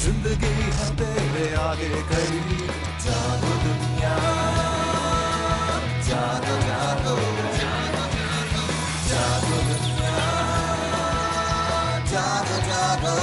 जिंदगी है तेरे आगे खड़ी, जागो दुनिया, जागो जागो, जागो दुनिया, जागो जागो।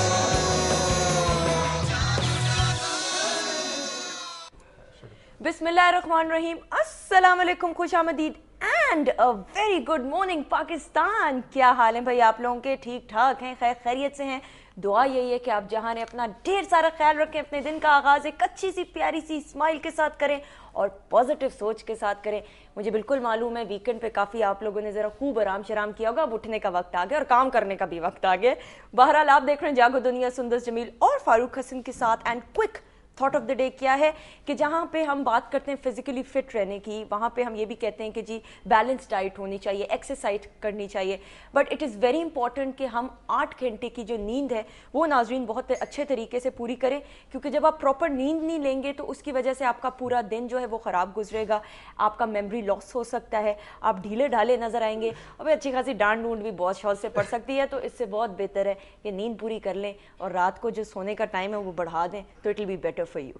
बिस्मिल्लाहिर्रहमानिर्रहीम, अस्सलाम वालेकुम, खुश आमदीद and a very good morning Pakistan. क्या हाल है भाई आप लोगों के? ठीक ठाक हैं, खैर खैरियत से हैं? दुआ यही है कि आप जहां ने अपना ढेर सारा ख्याल रखें, अपने दिन का आगाज़ एक अच्छी सी प्यारी सी स्माइल के साथ करें और पॉजिटिव सोच के साथ करें। मुझे बिल्कुल मालूम है वीकेंड पे काफ़ी आप लोगों ने ज़रा खूब आराम शराम किया होगा, अब उठने का वक्त आ गया और काम करने का भी वक्त आ गया। बहरहाल आप देख रहे हैं जागो दुनिया सुंदर जमील और फारूक हसन के साथ। And quick thought of the day क्या है कि जहाँ पे हम बात करते हैं फिजिकली फिट रहने की, वहाँ पे हम ये भी कहते हैं कि जी बैलेंस डाइट होनी चाहिए, एक्सरसाइज करनी चाहिए, but it is very important कि हम 8 घंटे की जो नींद है वो नाजरीन बहुत अच्छे तरीके से पूरी करें, क्योंकि जब आप प्रॉपर नींद नहीं लेंगे तो उसकी वजह से आपका पूरा दिन जो है वो ख़राब गुजरेगा, आपका मेमोरी लॉस हो सकता है, आप ढीले ढाले नजर आएंगे और अच्छी खासी डांड डूंड भी बहुत शौक से पड़ सकती है। तो इससे बहुत बेहतर है कि नींद पूरी कर लें और रात को जो सोने का टाइम है वो बढ़ा दें, तो it will be better for you.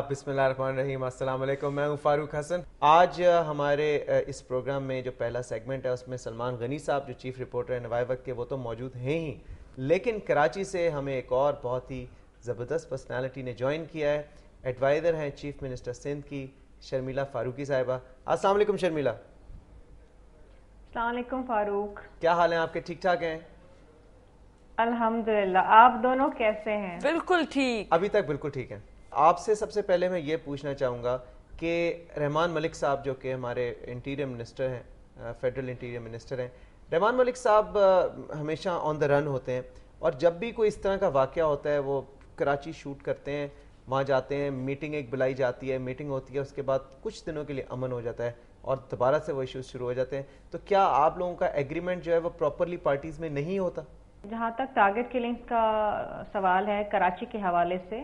बिस्मिल्लाहिर्रहमानिर्रहीम, अस्सलाम वालेकुम। मैं हूँ फारूक हसन। आज हमारे इस प्रोग्राम में जो पहला सेगमेंट है उसमें सलमान गनी साहब जो चीफ रिपोर्टर हैं नवाए वक्त के, वो तो मौजूद हैं ही, लेकिन कराची से हमें एक और बहुत ही ज़बरदस्त पर्सनालिटी ने ज्वाइन किया है। एडवाइज़र हैं चीफ मिनिस्टर सिंध की शर्मिला फारूकी साहिबा। अस्सलाम वालेकुम शर्मिला। अस्सलाम वालेकुम फारूक। क्या हाल है आपके? ठीक ठाक हैं? अल्हम्दुलिल्लाह, आप दोनों कैसे हैं? बिल्कुल ठीक, अभी तक बिल्कुल ठीक है। आपसे सबसे पहले मैं ये पूछना चाहूँगा कि रहमान मलिक साहब जो कि हमारे इंटीरियर मिनिस्टर हैं, फेडरल इंटीरियर मिनिस्टर हैं, रहमान मलिक साहब हमेशा ऑन द रन होते हैं और जब भी कोई इस तरह का वाक़या होता है वो कराची शूट करते हैं, वहाँ जाते हैं, मीटिंग एक बुलाई जाती है, मीटिंग होती है, उसके बाद कुछ दिनों के लिए अमन हो जाता है और दोबारा से वो इश्यूज शुरू हो जाते हैं। तो क्या आप लोगों का एग्रीमेंट जो है वो प्रॉपरली पार्टीज़ में नहीं होता? जहाँ तक टारगेट किलिंग का सवाल है कराची के हवाले से,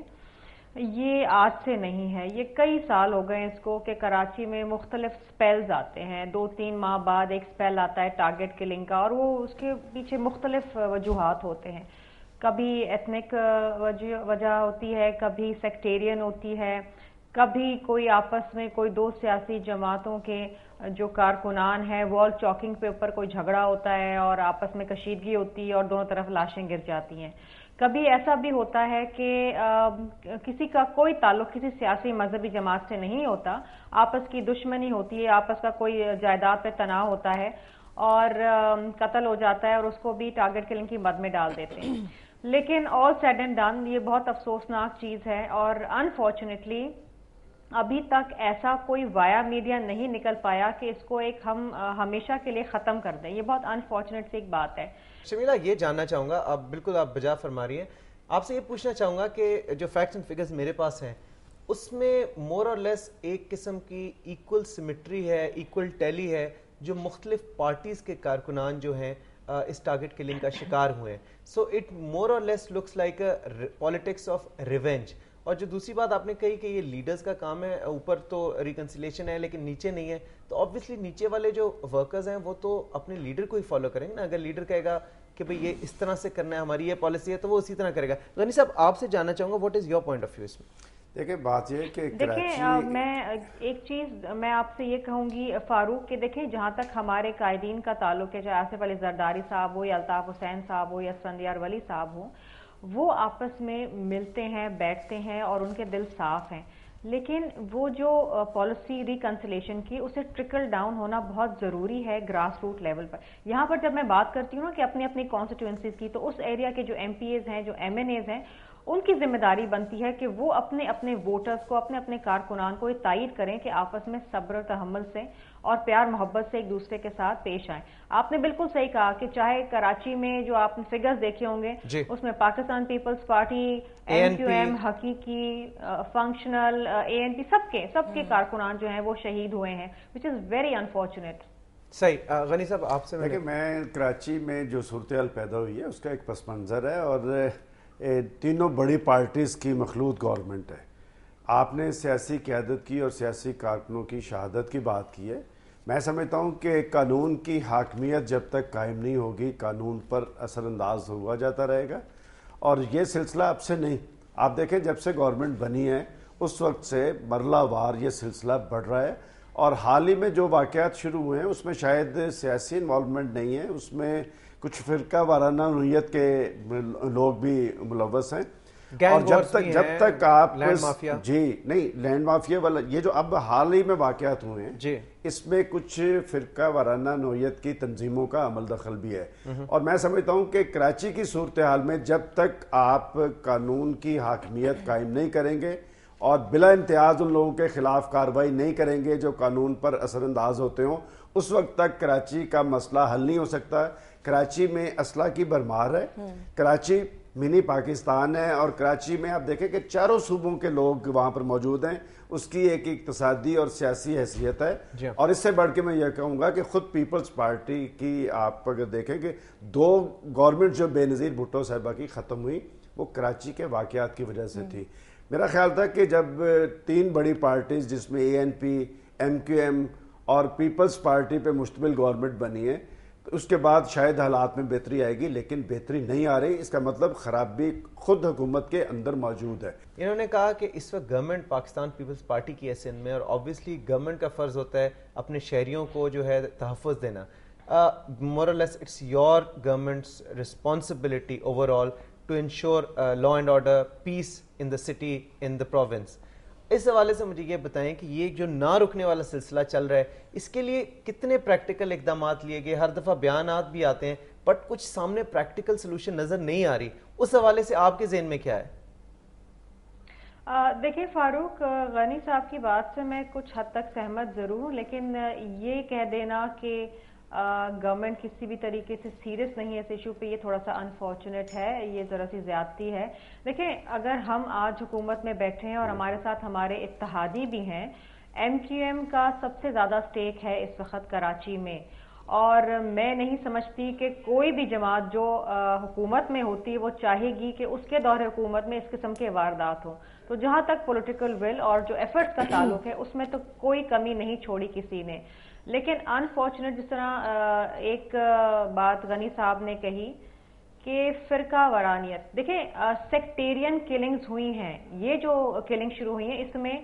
ये आज से नहीं है, ये कई साल हो गए इसको कि कराची में मुख्तलिफ स्पेल्स आते हैं, 2-3 माह बाद एक स्पेल आता है टारगेट किलिंग का, और वो उसके पीछे मुख्तलिफ वजूहात होते हैं। कभी एथनिक वजह होती है, कभी सेक्टेरियन होती है, कभी कोई आपस में कोई दो सियासी जमातों के जो कारकुनान हैं वॉल चौकिंग पे ऊपर कोई झगड़ा होता है और आपस में कशीदगी होती है और दोनों तरफ लाशें गिर जाती हैं। कभी ऐसा भी होता है कि किसी का कोई ताल्लुक किसी सियासी मजहबी जमात से नहीं होता, आपस की दुश्मनी होती है, आपस का कोई जायदाद पे तनाव होता है और कत्ल हो जाता है और उसको भी टारगेट किलिंग की मद में डाल देते हैं। लेकिन ऑल सेड एंड डन ये बहुत अफसोसनाक चीज़ है और अनफॉर्चुनेटली अभी तक ऐसा कोई वाया मीडिया नहीं निकल पाया कि इसको एक हम हमेशा के लिए ख़त्म कर दें। ये बहुत अनफॉर्चुनेट सी एक बात है। शर्मिला, ये जानना चाहूँगा, अब बिल्कुल आप बजा फरमा रही हैं, आपसे ये पूछना चाहूँगा कि जो फैक्ट्स एंड फिगर्स मेरे पास हैं उसमें मोर और लेस एक किस्म की इक्वल सिमेट्री है, इक्वल टैली है जो मुख्तलिफ पार्टीज़ के कारकुनान जो हैं इस टारगेट किलिंग का शिकार हुए हैं। सो इट मोर और less looks like a politics of revenge. और जो दूसरी बात आपने कही कि ये लीडर्स का काम है, ऊपर तो रिकन्सिलेशन है लेकिन नीचे नहीं है, तो ऑब्वियसली नीचे वाले जो वर्कर्स हैं वो तो अपने लीडर को ही फॉलो करेंगे ना। अगर लीडर कहेगा कि भाई ये इस तरह से करना है, हमारी ये पॉलिसी है, तो वो उसी तरह करेगा। गनी साहब, आपसे जानना चाहूँगा what is your point of view इसमें? देखिए, बात ये कि देखिए मैं एक चीज़ मैं आपसे ये कहूँगी फारूक कि देखिए जहाँ तक हमारे कायदीन का ताल्लुक है, चाहे आसिफ अली जरदारी साहब हो या अल्ताफ हुसैन साहब हो या संदियार वली साहब हो, वो आपस में मिलते हैं, बैठते हैं और उनके दिल साफ हैं, लेकिन वो जो पॉलिसी रिकन्सिलेशन की उसे ट्रिकल डाउन होना बहुत ज़रूरी है ग्रास रूट लेवल पर। यहाँ पर जब मैं बात करती हूँ ना कि अपनी अपनी कॉन्स्टिट्यूंसीज की, तो उस एरिया के जो MPAs हैं, जो MNAs हैं, उनकी जिम्मेदारी बनती है कि वो अपने अपने वोटर्स को, अपने अपने कारकुनान को ये तायद करें कि आपस में सब्र तहम्मुल से और प्यार मोहब्बत से एक दूसरे के साथ पेश आएं। आपने बिल्कुल सही कहा कि चाहे कराची में जो आपने फिगर्स देखे होंगे उसमें पाकिस्तान पीपल्स पार्टी, MQM, हकीकी, फंक्शनल, ANP, सबके कारकुनान जो हैं वो शहीद हुए हैं, विच इज़ वेरी अनफॉर्चुनेट। सही। गनी साहब, आपसे देखिए, मैं कराची में जो सूरत पैदा हुई है उसका एक पस मंज़र है और तीनों बड़ी पार्टीज़ की मखलूत गवर्नमेंट है। आपने सियासी क़यादत की और सियासी कारकुनों की शहादत की बात की है। मैं समझता हूँ कि कानून की हाकमियत जब तक कायम नहीं होगी, कानून पर असरअंदाज हुआ जाता रहेगा اور یہ سلسلہ اب سے نہیں, آپ دیکھیں جب سے گورنمنٹ بنی ہے اس وقت سے مرلہ وار یہ سلسلہ بڑھ رہا ہے, اور حال ہی میں جو واقعات شروع ہوئے ہیں اس میں شاید سیاسی انوالومنٹ نہیں ہے, اس میں کچھ فرقہ وارانہ نوعیت کے لوگ بھی ملوث ہیں. اور جب تک آپ جی نہیں لینڈ مافیا والا یہ جو اب حال ہی میں واقعات ہوئے ہیں جی اس میں کچھ فرقہ وارانہ نوعیت کی تنظیموں کا عمل دخل بھی ہے. اور میں سمجھتا ہوں کہ کراچی کی صورتحال میں جب تک آپ قانون کی حاکمیت قائم نہیں کریں گے اور بلا امتیاز ان لوگوں کے خلاف کارروائی نہیں کریں گے جو قانون پر اثر انداز ہوتے ہوں, اس وقت تک کراچی کا مسئلہ حل نہیں ہو سکتا. کراچی میں اسلحہ کی بھرمار ہے, کراچی منی پاکستان ہے, اور کراچی میں آپ دیکھیں کہ چاروں صوبوں کے لوگ وہاں پر موجود ہیں, اس کی ایک اقتصادی اور سیاسی حیثیت ہے. اور اس سے بڑھ کے میں یہ کہوں گا کہ خود پیپلز پارٹی کی آپ اگر دیکھیں کہ 2 گورنمنٹ جو بے نظیر بھٹو صاحبہ کی ختم ہوئی وہ کراچی کے واقعات کی وجہ سے تھی. میرا خیال تھا کہ جب 3 بڑی پارٹیز جس میں ANP, MQM اور پیپلز پارٹی پہ مشتمل گورنمنٹ بنی ہے اس کے بعد شاید حالات میں بہتری آئے گی, لیکن بہتری نہیں آ رہی. اس کا مطلب خرابی خود حکومت کے اندر موجود ہے. انہوں نے کہا کہ اس وقت گورنمنٹ پاکستان پیپلز پارٹی کی ہے سندھ میں, اور آبویسلی گورنمنٹ کا فرض ہوتا ہے اپنے شہریوں کو جو ہے تحفظ دینا. more or less it's your government's responsibility overall to ensure law and order, peace in the city, in the province. اس حوالے سے مجھے یہ بتائیں کہ یہ جو نہ رکنے والا سلسلہ چل رہا ہے اس کے لیے کتنے پریکٹیکل اقدامات لیے گئے؟ ہر دفعہ بیانات بھی آتے ہیں بٹ کچھ سامنے پریکٹیکل سلوشن نظر نہیں آ رہی. اس حوالے سے آپ کے ذہن میں کیا ہے؟ دیکھیں فاروق, غنی صاحب کی بات سے میں کچھ حد تک سہمت ضرور ہوں, لیکن یہ کہہ دینا کہ گورنمنٹ کسی بھی طریقے سے سیریس نہیں ہے اس ایشو پہ, یہ تھوڑا سا انفارچونیٹ ہے, یہ ذرا سی زیادتی ہے. دیکھیں اگر ہم آج حکومت میں بیٹھے ہیں اور ہمارے ساتھ ہمارے اتحادی بھی ہیں, MQM کا سب سے زیادہ سٹیک ہے اس وقت کراچی میں, اور میں نہیں سمجھتی کہ کوئی بھی جماعت جو حکومت میں ہوتی ہے وہ چاہے گی کہ اس کے دور حکومت میں اس قسم کے واردات ہوں. تو جہاں تک پولیٹیکل ول اور جو ایفرٹس کا تعلق ہے اس میں تو کوئی کمی نہیں چھوڑی کسی نے. لیکن انفارچونیٹ جس طرح ایک بات غنی صاحب نے کہی کہ فرقہ وارانیت, دیکھیں سیکٹیرین کلنگز ہوئی ہیں, یہ جو کلنگ شروع ہوئی ہیں اس میں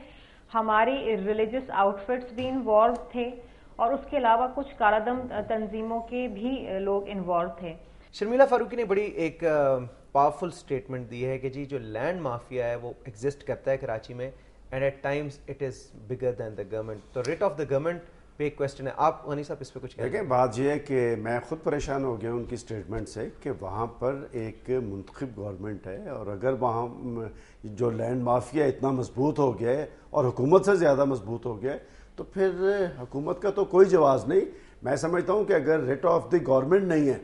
ہماری ریلیجس آؤٹ فٹس بھی انوالو تھے اور اس کے علاوہ کچھ کالعدم تنظیموں کے بھی لوگ انوالو تھے. شرمیلا فاروقی نے بڑی ایک پاورفل سٹیٹمنٹ دی ہے کہ جی جو لینڈ مافیا ہے وہ ایگزسٹ کرتا ہے کراچی میں, and at times it is bigger than the government. تو ریٹ آف دا گورنمنٹ پہ ایک کوشچن ہے, آپ غنی صاحب اس پہ کچھ کہیں؟ دیکھیں بات یہ ہے کہ میں خود پریشان ہو گیا ان کی سٹیٹمنٹ سے کہ وہاں پر ایک منتخب گورنمنٹ ہے, اور اگر وہاں جو لینڈ مافیا اتنا مضبوط ہو گیا ہے اور حکومت سے زیادہ مضبوط ہو گیا ہے تو پھر حکومت کا تو کوئی جواز نہیں. میں سمجھتا ہوں کہ اگر ریٹ آف دی گورنمنٹ نہیں ہے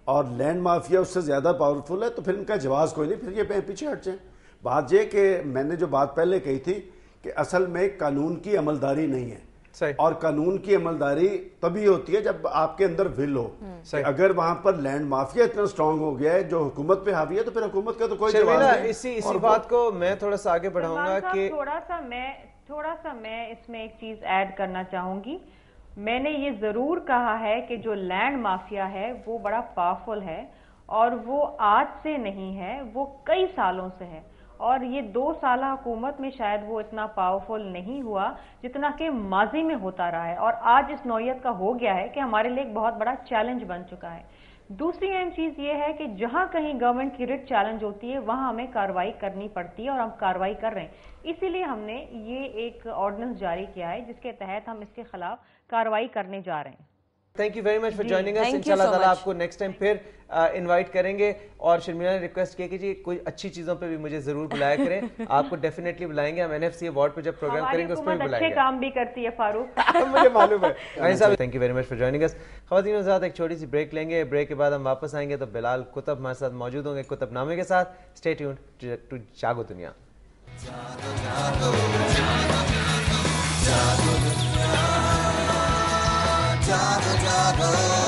اور لینڈ مافیا اس سے زیادہ پاورفل ہے تو پھر ان کا جواز کوئی نہیں, پھر یہ پیچھے ہٹ جائیں. بات یہ کہ میں نے جو بات پہلے کہی تھی کہ اصل میں قانون کی عملداری نہیں ہے, اور قانون کی عملداری تبھی ہوتی ہے جب آپ کے اندر ول ہو. اگر وہاں پر لینڈ مافیا اتنا سٹرونگ ہو گیا ہے جو حکومت پہ حاوی ہے تو پھر حکومت کا تو کوئی جواز نہیں. اسی بات کو میں تھوڑا سا آگے بڑھاؤں گا کہ تھوڑا سا میں اس میں ایک چیز ایڈ کرنا چاہوں گی. میں نے یہ ضرور کہا ہے کہ جو لینڈ مافیا ہے وہ بڑا پاورفل ہے, اور وہ آج سے نہیں ہے, وہ کئی سالوں سے ہے, اور یہ 2 سالہ حکومت میں شاید وہ اتنا پاورفل نہیں ہوا جتنا کہ ماضی میں ہوتا رہا ہے, اور آج اس نوعیت کا ہو گیا ہے کہ ہمارے لیے ایک بہت بڑا چیلنج بن چکا ہے. دوسری اہم چیز یہ ہے کہ جہاں کہیں گورنمنٹ کی ریٹ چیلنج ہوتی ہے وہاں ہمیں کارروائی کرنی پڑتی ہے, اور ہم کارروائی کر رہے ہیں. اسی لیے ہم نے یہ ایک آرڈیننس جاری کیا ہے جس کے تحت ہم اس کے خلاف کارروائی کرنے جا رہے ہیں. Thank you very much for joining us. انشاءاللہ تعالی آپ کو نیکسٹ ٹائم پھر انوائٹ کریں گے, اور شرمیلا نے ریکویسٹ کیا کہ جی کوئی اچھی چیزوں پہ بھی مجھے ضرور بلایا کریں. آپ کو ڈیفینیٹلی بلائیں گے, ہم NFC ایوارڈ پہ جب پروگرام کریں گے اس میں بھی بلائیں گے. اچھے کام بھی کرتی ہے فاروق, مجھے معلوم ہے. غنی صاحب thank you very much for joining us. خواتین و حضرات ایک چھوٹی سی بریک لیں گے, بریک کے بعد ہم واپس آئیں گے تو بلال کتب ہمارے ساتھ موجود ہوں گے کتب نامے کے ساتھ. اسٹے ٹیونڈ ٹو جاگو دنیا. جاگو